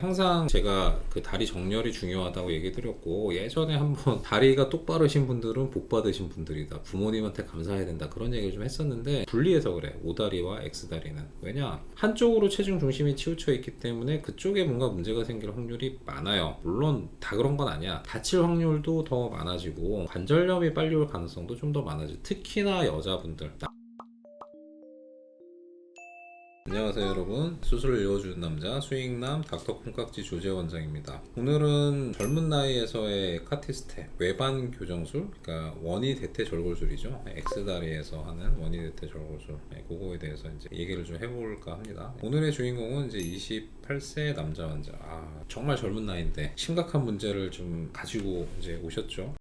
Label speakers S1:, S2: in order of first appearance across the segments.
S1: 항상 제가 그 다리 정렬이 중요하다고 얘기 드렸고, 예전에 한번 다리가 똑바르신 분들은 복 받으신 분들이다, 부모님한테 감사해야 된다, 그런 얘기를 좀 했었는데, 분리해서 그래. O다리와 X다리는. 왜냐, 한쪽으로 체중 중심이 치우쳐 있기 때문에 그쪽에 뭔가 문제가 생길 확률이 많아요. 물론 다 그런 건 아니야. 다칠 확률도 더 많아지고 관절염이 빨리 올 가능성도 좀 더 많아지고, 특히나 여자분들. 안녕하세요 여러분, 수술을 이어주는 남자 수익남 닥터 콩깍지 조재 원장입니다. 오늘은 젊은 나이에서의 카티스텝 외반 교정술, 그러니까 원위 대퇴 절골술이죠. X다리에서 하는 원위 대퇴 절골술, 그거에 대해서 이제 얘기를 좀 해볼까 합니다. 오늘의 주인공은 이제 28세 남자 환자. 정말 젊은 나이인데 심각한 문제를 좀 가지고 이제 오셨죠.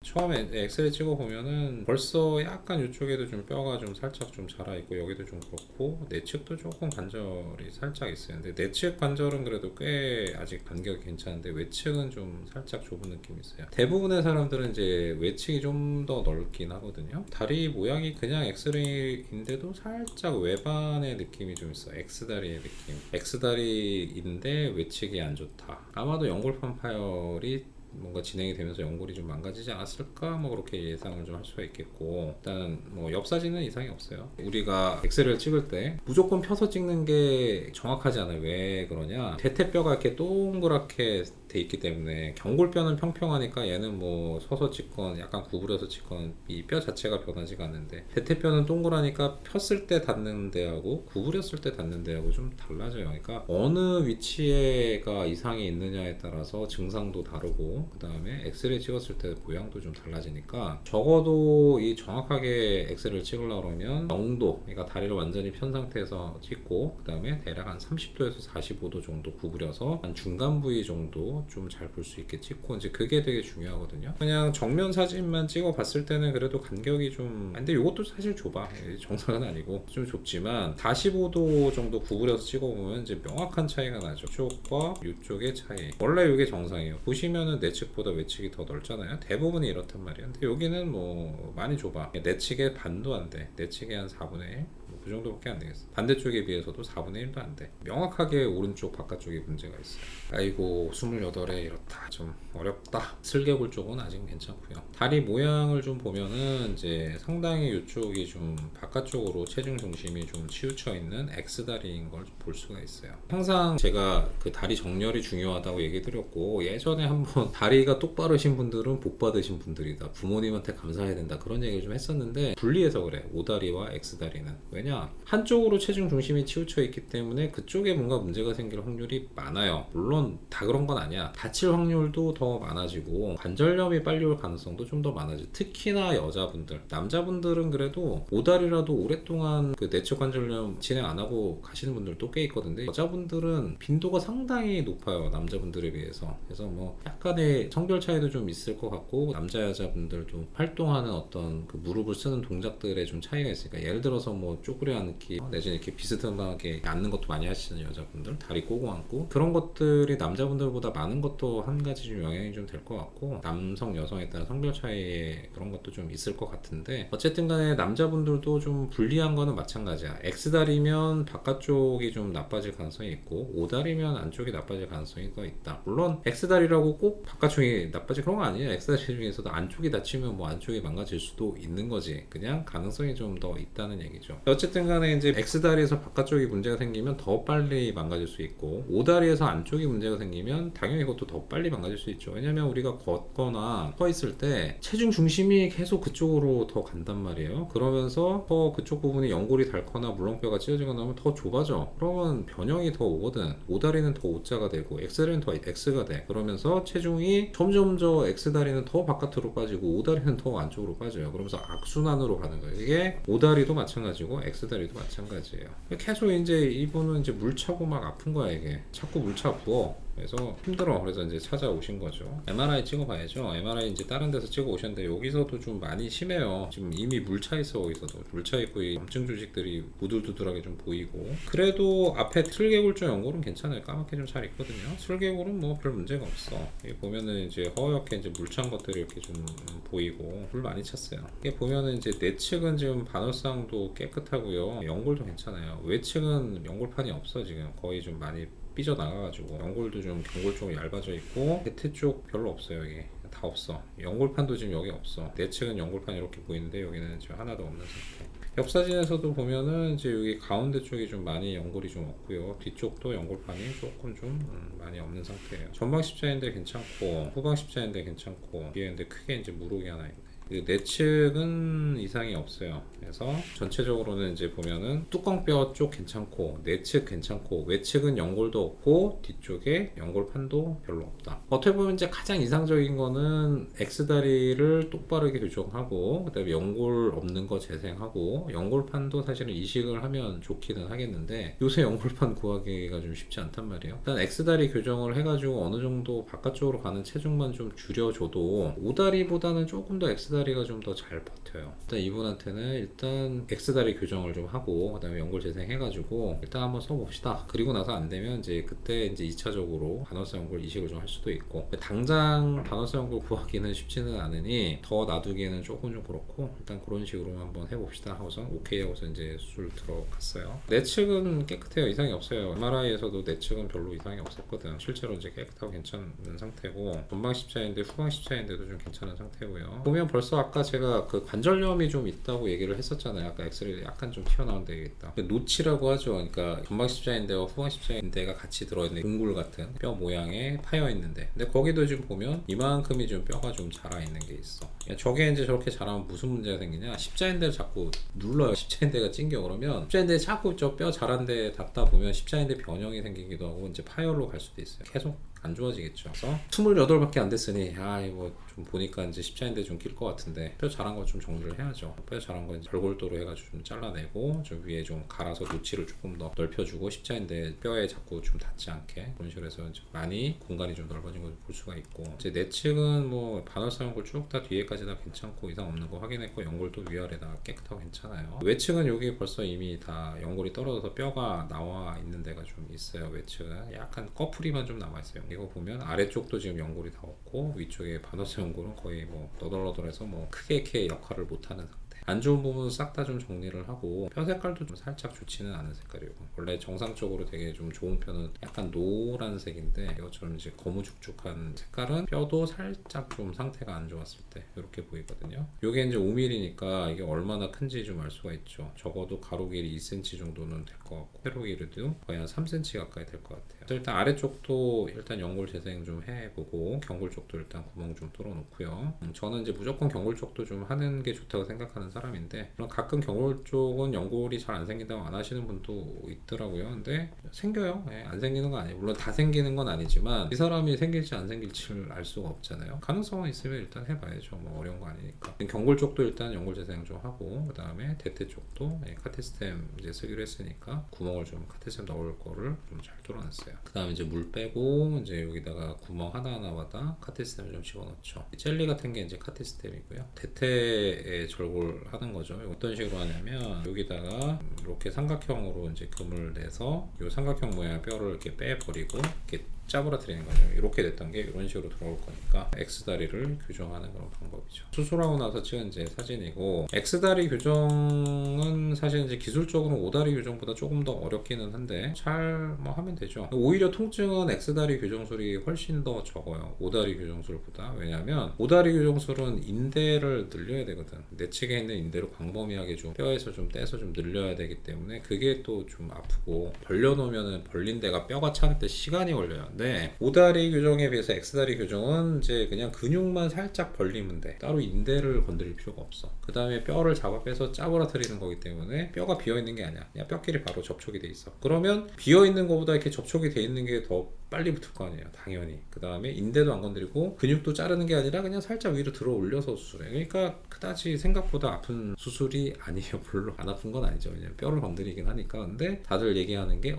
S1: 처음에 엑스레이 찍어 보면은 벌써 약간 이쪽에도 좀 뼈가 좀 살짝 좀 자라 있고, 여기도 좀 그렇고, 내측도 조금 관절이 살짝 있어요. 근데 내측 관절은 그래도 꽤 아직 간격이 괜찮은데 외측은 좀 살짝 좁은 느낌이 있어요. 대부분의 사람들은 이제 외측이 좀 더 넓긴 하거든요. 다리 모양이 그냥 엑스레이인데도 살짝 외반의 느낌이 좀 있어. X다리의 느낌. X다리인데 외측이 안 좋다. 아마도 연골판 파열이 뭔가 진행이 되면서 연골이 좀 망가지지 않았을까, 뭐 그렇게 예상을 좀 할 수가 있겠고, 일단 뭐 옆 사진은 이상이 없어요. 우리가 엑스레이를 찍을 때 무조건 펴서 찍는 게 정확하지 않아요. 왜 그러냐, 대퇴뼈가 이렇게 동그랗게 돼 있기 때문에, 경골뼈는 평평하니까 얘는 뭐 서서 찍건 약간 구부려서 찍건 이 뼈 자체가 변하지가 않는데, 대퇴뼈는 동그라니까 폈을 때 닿는 데하고 구부렸을 때 닿는 데하고 좀 달라져요. 그러니까 어느 위치에가 이상이 있느냐에 따라서 증상도 다르고, 그 다음에 엑스레이 찍었을 때 모양도 좀 달라지니까, 적어도 이 정확하게 엑스레이를 찍으려고 그러면 영도, 그러니까 다리를 완전히 편 상태에서 찍고, 그 다음에 대략 한 30도에서 45도 정도 구부려서 한 중간 부위 정도 좀 잘 볼 수 있게 찍고, 이제 그게 되게 중요하거든요. 그냥 정면 사진만 찍어 봤을 때는 그래도 간격이 좀, 근데 이것도 사실 좁아. 정상은 아니고 좀 좁지만 45도 정도 구부려서 찍어보면 이제 명확한 차이가 나죠. 이쪽과 이쪽의 차이. 원래 이게 정상이에요. 보시면은 내측보다 외측이 더 넓잖아요. 대부분이 이렇단 말이에요. 근데 여기는 뭐 많이 좁아. 내측의 반도 안 돼. 내측의 한 4분의 1? 그 정도밖에 안 되겠어. 반대쪽에 비해서도 4분의 1도 안 돼. 명확하게 오른쪽 바깥쪽에 문제가 있어요. 아이고, 28에 이렇다. 좀 어렵다. 슬개골 쪽은 아직 괜찮고요. 다리 모양을 좀 보면은 이제 상당히 이쪽이 좀 바깥쪽으로 체중 중심이 좀 치우쳐 있는 X다리인 걸 볼 수가 있어요. 항상 제가 그 다리 정렬이 중요하다고 얘기 드렸고, 예전에 한번 다리가 똑바르신 분들은 복 받으신 분들이다, 부모님한테 감사해야 된다, 그런 얘기를 좀 했었는데, 분리해서 그래. O다리와 X다리는. 왜냐, 한쪽으로 체중 중심이 치우쳐 있기 때문에 그쪽에 뭔가 문제가 생길 확률이 많아요. 물론 다 그런 건 아니야. 다칠 확률도 더 많아지고 관절염이 빨리 올 가능성도 좀 더 많아지고, 특히나 여자분들. 남자분들은 그래도 O다리라도 오랫동안 그 내측 관절염 진행 안 하고 가시는 분들도 꽤 있거든요. 여자분들은 빈도가 상당히 높아요, 남자분들에 비해서. 그래서 뭐 약간의 성별 차이도 좀 있을 것 같고, 남자 여자분들도 활동하는 어떤 그 무릎을 쓰는 동작들에 좀 차이가 있으니까, 예를 들어서 뭐 쪼그려 앉기 내지는 이렇게 비스듬하게 앉는 것도 많이 하시는 여자분들, 다리 꼬고 앉고, 그런 것들이 남자분들보다 많은 것도 한 가지 좀 영향이 좀 될 것 같고, 남성 여성에 따른 성별 차이에 그런 것도 좀 있을 것 같은데, 어쨌든 간에 남자분들도 좀 불리한 거는 마찬가지야. X다리면 바깥쪽이 좀 나빠질 가능성이 있고, O다리면 안쪽이 나빠질 가능성이 더 있다. 물론 X다리라고 꼭 바깥쪽이 나빠질 그런 거 아니에요. X다리 중에서도 안쪽이 다치면 뭐 안쪽이 망가질 수도 있는 거지. 그냥 가능성이 좀 더 있다는 얘기죠. 어쨌든 간에 이제 X다리에서 바깥쪽이 문제가 생기면 더 빨리 망가질 수 있고, O다리에서 안쪽이 문제가 생기면 당연히 그것도 더 빨리 망가질 수 있죠. 왜냐면 우리가 걷거나 서 있을 때 체중 중심이 계속 그쪽으로 더 간단 말이에요. 그러면서 더 그쪽 부분이 연골이 닳거나 물렁뼈가 찢어지거나 하면 더 좁아져. 그러면 변형이 더 오거든. O다리는 더 O자가 되고 X다리는 더 X가 돼. 그러면서 체중이 점점 X다리는 더 바깥으로 빠지고 O다리는 더 안쪽으로 빠져요. 그러면서 악순환으로 가는 거예요. 이게 O다리도 마찬가지고 X다리도 마찬가지예요. 계속 이제 이분은 이제 물 차고 막 아픈 거야. 이게 자꾸 물 차 부어. 그래서 힘들어. 그래서 이제 찾아오신 거죠. MRI 찍어봐야죠. MRI 이제 다른 데서 찍어 오셨는데, 여기서도 좀 많이 심해요. 지금 이미 물차 있어. 거기서도 물차 있고, 이 염증 조직들이 우둘두둘하게 좀 보이고. 그래도 앞에 슬개골 연골은 괜찮아요. 까맣게 좀 잘 있거든요. 슬개골은 뭐 별 문제가 없어. 여기 보면은 이제 허옇게 이제 물찬 것들이 이렇게 좀 보이고, 물 많이 찼어요. 이게 보면은 이제 내측은 지금 반월상도 깨끗하고요. 연골도 괜찮아요. 외측은 연골판이 없어. 지금 거의 좀 많이 삐져나가가지고 연골도 좀 경골 쪽은 얇아져 있고 대퇴 쪽 별로 없어요. 이게 다 없어. 연골판도 지금 여기 없어. 내측은 연골판이 이렇게 보이는데 여기는 지금 하나도 없는 상태. 옆 사진에서도 보면은 이제 여기 가운데 쪽이 좀 많이 연골이 좀 없고요. 뒤쪽도 연골판이 조금 좀 많이 없는 상태예요. 전방 십자인대 괜찮고 후방 십자인대 괜찮고 뒤에 근데 크게 이제 무록이 하나 있네. 내측은 이상이 없어요. 그래서 전체적으로는 이제 보면은 뚜껑뼈 쪽 괜찮고 내측 괜찮고 외측은 연골도 없고 뒤쪽에 연골판도 별로 없다. 어떻게 보면 이제 가장 이상적인 거는 X다리를 똑바르게 교정하고 그다음에 연골 없는 거 재생하고 연골판도 사실은 이식을 하면 좋기는 하겠는데 요새 연골판 구하기가 좀 쉽지 않단 말이에요. 일단 X다리 교정을 해가지고 어느 정도 바깥쪽으로 가는 체중만 좀 줄여줘도 O다리보다는 조금 더 X다리가 좀 더 잘 버텨요. 일단 이분한테는 일단 X다리 교정을 좀 하고 그다음에 연골 재생해가지고 일단 한번 써봅시다. 그리고 나서 안 되면 이제 그때 이제 2차적으로 반월사 연골 이식을 좀 할 수도 있고 당장 반월사 연골 구하기는 쉽지는 않으니 더 놔두기에는 조금 좀 그렇고 일단 그런 식으로 한번 해봅시다 하고서 오케이 하고서 이제 수술 들어갔어요. 내측은 깨끗해요. 이상이 없어요. MRI에서도 내측은 별로 이상이 없었거든. 실제로 이제 깨끗하고 괜찮은 상태고 전방 십자인대 후방 십자인대도 좀 괜찮은 상태고요. 보면 벌써 아까 제가 그 관절염이 좀 있다고 얘기를 했었잖아요. 아까 엑스레이 약간 좀 튀어나온 데 있다. 노치라고 하죠. 그러니까 전방 십자인대와 후방 십자인대가 같이 들어있는 동굴 같은 뼈 모양에 파여 있는데, 근데 거기도 지금 보면 이만큼이 좀 뼈가 좀 자라 있는 게 있어. 저게 이제 저렇게 자라면 무슨 문제가 생기냐? 십자인대를 자꾸 눌러요. 십자인대가 찡겨. 그러면 십자인대 자꾸 저 뼈 자란 데 닿다 보면 십자인대 변형이 생기기도 하고 이제 파열로 갈 수도 있어요. 계속 안 좋아지겠죠. 그래서 28밖에 안 됐으니 이거 좀 보니까 이제 십자인대 좀 낄 것 같은데 뼈 자란 거 좀 정리를 해야죠. 뼈 자란 거 이제 별골도로 해가지고 좀 잘라내고 좀 위에 좀 갈아서 노치를 조금 더 넓혀주고 십자인대 뼈에 자꾸 좀 닿지 않게 그런 식으로 해서 이제 많이 공간이 좀 넓어진 걸 볼 수가 있고, 이제 내측은 뭐 반월사 연골 쭉 다 뒤에까지 다 괜찮고 이상 없는 거 확인했고 연골도 위아래 다 깨끗하고 괜찮아요. 외측은 여기 벌써 이미 다 연골이 떨어져서 뼈가 나와 있는 데가 좀 있어요. 외측은 약간 꺼풀이만 좀 남아 있어요. 이거 보면 아래쪽도 지금 연골이 다 없고 위쪽에 반월사 연골은 거의 뭐 너덜너덜해서 뭐 크게 이렇게 역할을 못하는 상태. 안 좋은 부분은 싹 다 좀 정리를 하고 뼈 색깔도 좀 살짝 좋지는 않은 색깔이고, 원래 정상적으로 되게 좀 좋은 뼈는 약간 노란색인데 이것처럼 이제 거무죽죽한 색깔은 뼈도 살짝 좀 상태가 안 좋았을 때 이렇게 보이거든요. 이게 이제 5mm니까 이게 얼마나 큰지 좀 알 수가 있죠. 적어도 가로 길이 2cm 정도는 될 것 같고 세로 길이도 거의 한 3cm 가까이 될 것 같아요. 그래서 일단 아래쪽도 일단 연골 재생 좀 해보고 경골 쪽도 일단 구멍 좀 뚫어놓고요. 저는 이제 무조건 경골 쪽도 좀 하는 게 좋다고 생각하는 사람인데, 물론 가끔 경골 쪽은 연골이 잘 안 생긴다고 안 하시는 분도 있더라고요. 근데 생겨요. 안 생기는 건 아니에요. 물론 다 생기는 건 아니지만 이 사람이 생길지 안 생길지를 알 수가 없잖아요. 가능성은 있으면 일단 해봐야죠. 뭐 어려운 거 아니니까. 경골 쪽도 일단 연골 재생 좀 하고 그 다음에 대퇴 쪽도 카테스템 이제 쓰기로 했으니까 구멍을 좀 카테스템 넣을 거를 좀 잘 뚫어놨어요. 그 다음에 이제 물 빼고 이제 여기다가 구멍 하나하나마다 카테스템을 좀 집어넣죠. 젤리 같은 게 이제 카테스템이고요. 대퇴에 절골 하는 거죠. 어떤 식으로 하냐면 여기다가 이렇게 삼각형으로 이제 금을 내서 이 삼각형 모양 뼈를 이렇게 빼버리고 이렇게 짜부러뜨리는 거죠. 이렇게 됐던 게 이런 식으로 들어올 거니까 X다리를 교정하는 그런 방법이죠. 수술하고 나서 찍은 이제 사진이고, X다리 교정은 사실 이제 기술적으로 O다리 교정보다 조금 더 어렵기는 한데 잘 뭐 하면 되죠. 오히려 통증은 X다리 교정술이 훨씬 더 적어요. O다리 교정술보다. 왜냐면 O다리 교정술은 인대를 늘려야 되거든. 내측에 있는 인대를 광범위하게 좀 뼈에서 좀 떼서 좀 늘려야 되기 때문에 그게 또 좀 아프고 벌려놓으면은 벌린 데가 뼈가 차는 때 시간이 걸려요. 네, O다리 교정에 비해서 X다리 교정은 이제 그냥 근육만 살짝 벌리면 돼. 따로 인대를 건드릴 필요가 없어. 그 다음에 뼈를 잡아 빼서 짜부러뜨리는 거기 때문에 뼈가 비어있는 게 아니야. 그냥 뼈끼리 바로 접촉이 돼 있어. 그러면 비어있는 거보다 이렇게 접촉이 돼 있는 게 더 빨리 붙을 거 아니에요. 당연히. 그 다음에 인대도 안 건드리고 근육도 자르는 게 아니라 그냥 살짝 위로 들어 올려서 수술해. 그러니까 그다지 생각보다 아픈 수술이 아니에요. 물론 안 아픈 건 아니죠. 그냥 뼈를 건드리긴 하니까. 근데 다들 얘기하는 게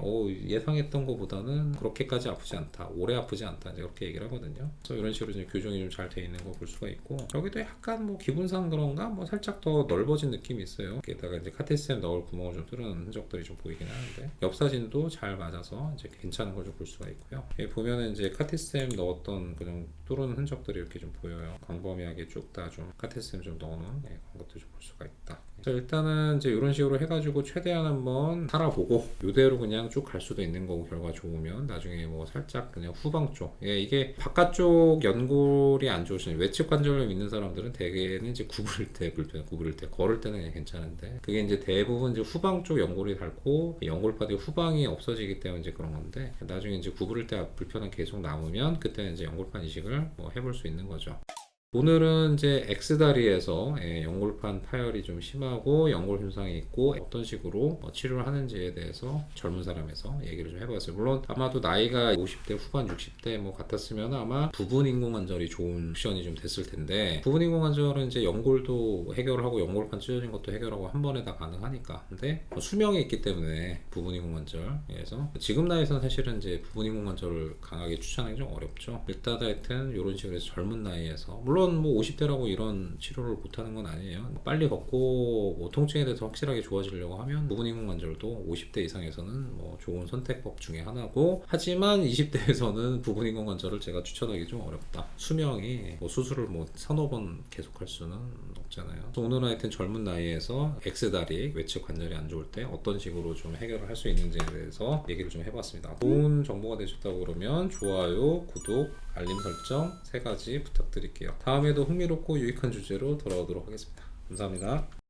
S1: 예상했던 것보다는 그렇게까지 아프지 않다, 오래 아프지 않다, 이제 그렇게 얘기를 하거든요. 그래서 이런 식으로 이제 교정이 좀 잘 돼 있는 거 볼 수가 있고, 여기도 약간 뭐 기분상 그런가 뭐 살짝 더 넓어진 느낌이 있어요. 여기다가 이제 카테스템 넣을 구멍을 좀 뚫는 흔적들이 좀 보이긴 하는데 옆 사진도 잘 맞아서 이제 괜찮은 걸 좀 볼 수가 있고요. 여기 보면은 이제 카테스템 넣었던 그냥 뚫은 흔적들이 이렇게 좀 보여요. 광범위하게 쭉 다 좀 카테스템 좀 넣어놓은 그런 것도 좀 볼 수가 있다. 자, 일단은 이제 이런 식으로 해가지고 최대한 한번 살아보고 이대로 그냥 쭉 갈 수도 있는 거고, 결과 좋으면 나중에 뭐 살짝 그냥 후방 쪽, 이게 바깥쪽 연골이 안 좋으신 외측 관절염 있는 사람들은 대개는 이제 구부릴 때 불편, 구부릴 때 걸을 때는 그냥 괜찮은데, 그게 이제 대부분 이제 후방 쪽 연골이 닳고 연골파들이 후방이 없어지기 때문에 이제 그런 건데, 나중에 이제 구부릴 때 불편은 계속 남으면 그때는 이제 연골판 이식을 뭐 해볼 수 있는 거죠. 오늘은 이제 X다리에서 연골판 파열이 좀 심하고 연골 손상이 있고 어떤 식으로 치료를 하는지에 대해서 젊은 사람에서 얘기를 좀 해봤어요. 물론 아마도 나이가 50대 후반 60대 뭐 같았으면 아마 부분 인공관절이 좋은 옵션이 좀 됐을 텐데, 부분 인공관절은 이제 연골도 해결하고 연골판 찢어진 것도 해결하고 한 번에 다 가능하니까. 근데 수명이 있기 때문에 부분 인공관절에서 지금 나이에서는 사실은 이제 부분 인공관절을 강하게 추천하기 좀 어렵죠. 일단 하여튼 이런 식으로 해서 젊은 나이에서, 물론 뭐 50대라고 이런 치료를 못하는 건 아니에요. 빨리 걷고 뭐 통증에 대해서 확실하게 좋아지려고 하면 부분 인공관절도 50대 이상에서는 뭐 좋은 선택법 중에 하나고, 하지만 20대에서는 부분 인공관절을 제가 추천하기 좀 어렵다. 수명이 뭐 수술을 뭐 서너 번 계속할 수는 없잖아요. 오늘은 하여튼 젊은 나이에서 X다리 외측 관절이 안 좋을 때 어떤 식으로 좀 해결을 할 수 있는지에 대해서 얘기를 좀 해봤습니다. 좋은 정보가 되셨다고 그러면 좋아요, 구독, 알림 설정 3가지 부탁드릴게요. 다음에도 흥미롭고 유익한 주제로 돌아오도록 하겠습니다. 감사합니다.